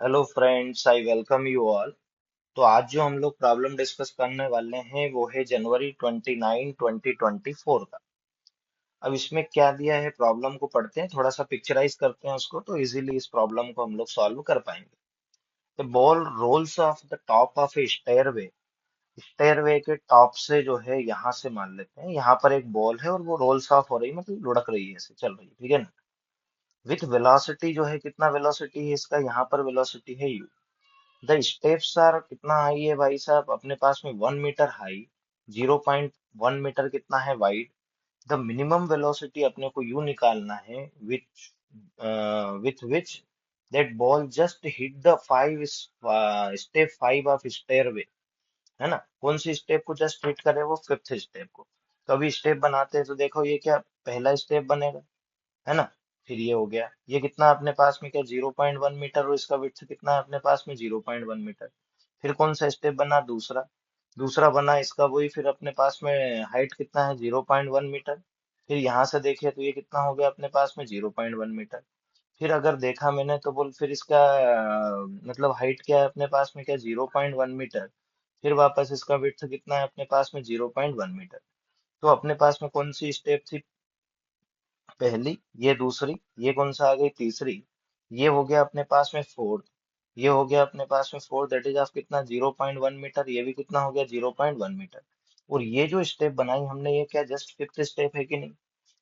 Hello friends, I welcome you all. तो आज जो हम लोग प्रॉब्लम डिस्कस करने वाले हैं वो है जनवरी 29 2024 का। अब इसमें क्या दिया है, प्रॉब्लम को पढ़ते हैं, थोड़ा सा पिक्चराइज करते हैं उसको, तो इजीली इस प्रॉब्लम को हम लोग सॉल्व कर पाएंगे। The ball rolls off the top of a stairway. Stairway के टॉप से जो है, यहाँ से मान लेते हैं यहाँ पर एक बॉल है और वो रोल्स ऑफ हो रही है, मतलब लुढ़क रही है, ऐसे चल रही है, ठीक है ना। विथ वेलोसिटी जो है, कितना वेलोसिटी है इसका, यहाँ पर वेलोसिटी है u। द स्टेप्स आर, कितना हाई है भाई साहब, अपने पास में 1 मीटर हाई, 0.1 मीटर कितना है वाइड। द मिनिमम वेलोसिटी अपने को यू निकालना है, with which that ball just hit the five step 5 of stairway, है ना। कौन सी स्टेप को जस्ट हिट करे, वो फिफ्थ स्टेप को। तो अभी स्टेप बनाते हैं, तो देखो ये क्या पहला स्टेप बनेगा, है ना। फिर ये हो गया, ये कितना अपने पास में क्या 0.1 मीटर, और इसका विड्थ कितना है अपने पास में 0.1 मीटर। फिर कौन सा स्टेप बना, दूसरा। दूसरा बना इसका वही, फिर अपने पास में हाइट कितना है 0.1 मीटर। फिर यहाँ से देखे तो ये कितना हो गया अपने पास में 0.1 मीटर। फिर अगर देखा मैंने तो बोल, फिर इसका मतलब हाइट क्या है अपने पास में, क्या 0.1 मीटर। फिर वापस इसका विड्थ कितना है अपने पास में 0.1 मीटर। तो अपने पास में कौन सी स्टेप थी, पहली, ये दूसरी, ये कौन सा आ गई, तीसरी। ये हो गया अपने पास में फोर्थ। ये हो गया अपने पास में फोर्थ, दैट इज ऑफ कितना 0.1 मीटर। ये भी कितना हो गया 0.1 मीटर। और ये जो स्टेप बनाई हमने, ये क्या जस्ट फिफ्थ स्टेप है कि नहीं।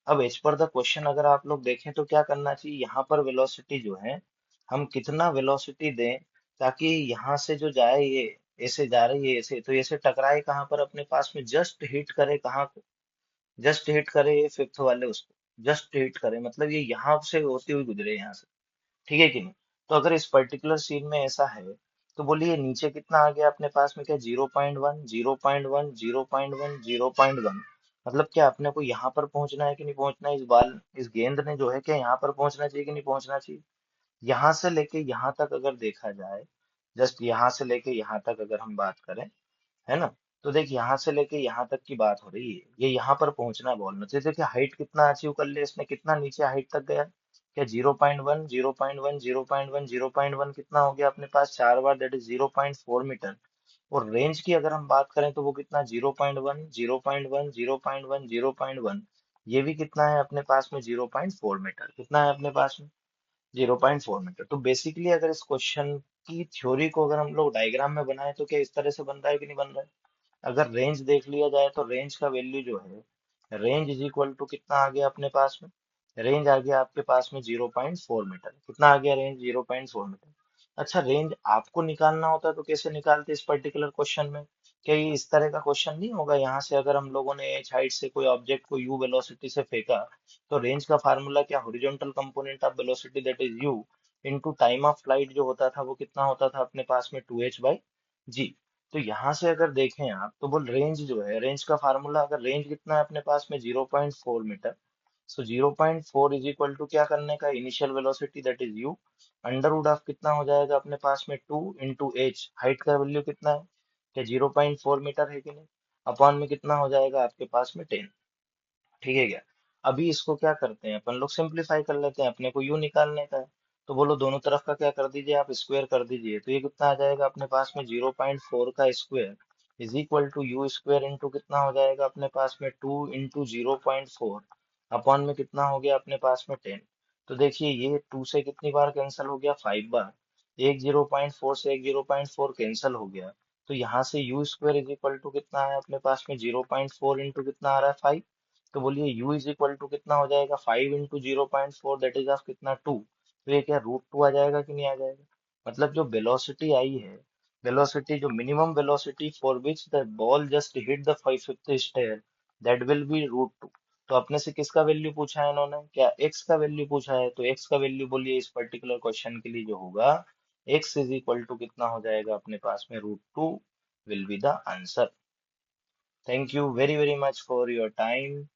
अब एज पर द क्वेश्चन अगर आप लोग देखें तो क्या करना चाहिए, यहाँ पर वेलोसिटी जो है, हम कितना वेलोसिटी दें ताकि यहाँ से जो जाए ये, ऐसे जा रही है ऐसे, तो ऐसे टकराए कहाँ पर अपने पास में, जस्ट हिट करे कहाँ को, जस्ट हिट करे ये फिफ्थ वाले उसको, जस्ट हिट करे, मतलब ये यहाँ से होती हुई गुजरे यहाँ से, ठीक है कि नहीं। तो अगर इस पर्टिकुलर सीन में ऐसा है, तो बोलिए नीचे कितना आ गया अपने पास में, क्या 0.1, 0.1, 0.1, 0.1। मतलब क्या अपने को यहाँ पर पहुंचना है कि नहीं पहुंचना है, इस बाल इस गेंद ने जो है, क्या यहाँ पर पहुंचना चाहिए कि नहीं पहुंचना चाहिए। यहाँ से लेके यहाँ तक अगर देखा जाए, जस्ट यहाँ से लेके यहाँ तक अगर हम बात करें, है ना। तो देख, यहाँ से लेके यहाँ तक की बात हो रही है, ये यहाँ पर पहुंचना है बॉल में, तो देखिए हाइट कितना अचीव कर लिया इसने, कितना नीचे हाइट तक गया, क्या 0.1, 0.1, 0.1, 0.1 कितना हो गया अपने पास, 4 बार, दैट इज 0.4 मीटर। और रेंज की अगर हम बात करें तो वो कितना 0.1, 0.1, 0.1, 0.1, ये भी कितना है अपने पास में 0.4 मीटर, कितना है अपने पास में 0.4 मीटर। तो बेसिकली अगर इस क्वेश्चन की थ्योरी को अगर हम लोग डायग्राम में बनाए तो क्या इस तरह से बन रहा है कि नहीं बन रहा है। अगर रेंज देख लिया जाए तो रेंज का वैल्यू जो है, रेंज इज इक्वल टू कितना आ गया अपने पास में, रेंज आ गया आपके पास में 0.4 मीटर, कितना आ गया रेंज 0.4 मीटर। अच्छा, रेंज आपको निकालना होता तो कैसे निकालते इस पर्टिकुलर क्वेश्चन में, क्या ये इस तरह का क्वेश्चन नहीं होगा, यहाँ से अगर हम लोगों ने एच हाइट से कोई ऑब्जेक्ट को यू वेलोसिटी से फेंका, तो रेंज का फार्मूला क्या, horizontal component of velocity that is you into time of flight जो होता था, वो कितना होता था अपने पास में 2h/g। तो यहाँ से अगर देखें आप तो बोल, रेंज जो है, रेंज का फार्मूला, अगर रेंज कितना है अपने पास में 0.4 metre, so 0.4 is equal to क्या करने का, initial velocity that is u, under root of कितना हो जाएगा अपने पास में 2 इंटू एच, हाइट का वैल्यू कितना है, क्या 0.4 मीटर है कि नहीं, अपॉन में कितना हो जाएगा आपके पास में 10, ठीक है क्या। अभी इसको क्या करते हैं अपन लोग, सिंप्लीफाई कर लेते हैं, अपने को यू निकालने का है। तो बोलो दोनों तरफ का क्या कर दीजिए आप, स्क्वायर कर दीजिए, तो ये कितना आ जाएगा अपने पास में 0.4 का square is equal to u square into कितना हो जाएगा अपने पास में 2 इंटू 0.4, अपॉन में कितना हो गया अपने पास में 10। तो देखिए ये 2 से कितनी बार कैंसिल हो गया, 5 बार। एक 0.4 से एक 0.4 कैंसिल हो गया। तो यहाँ से u square is equal to कितना है अपने पास में 0.4 इंटू कितना आ रहा है 5। तो बोलिए u इज इक्वल टू कितना हो जाएगा, 5 इंटू 0.4, दैट इज ऑफ कितना 2। तो ये क्या √2 आ जाएगा कि नहीं आ जाएगा। मतलब जो वेलोसिटी आई है, वेलोसिटी जो minimum velocity for which the ball just hit the fifth stair, that will be √2। तो अपने से किसका वैल्यू पूछा है इन्होंने, क्या x का वैल्यू पूछा है, तो x का वैल्यू बोलिए इस पर्टिकुलर क्वेश्चन के लिए जो होगा, x इज इक्वल टू कितना हो जाएगा अपने पास में √2 will be the answer. Thank you very very much for your time.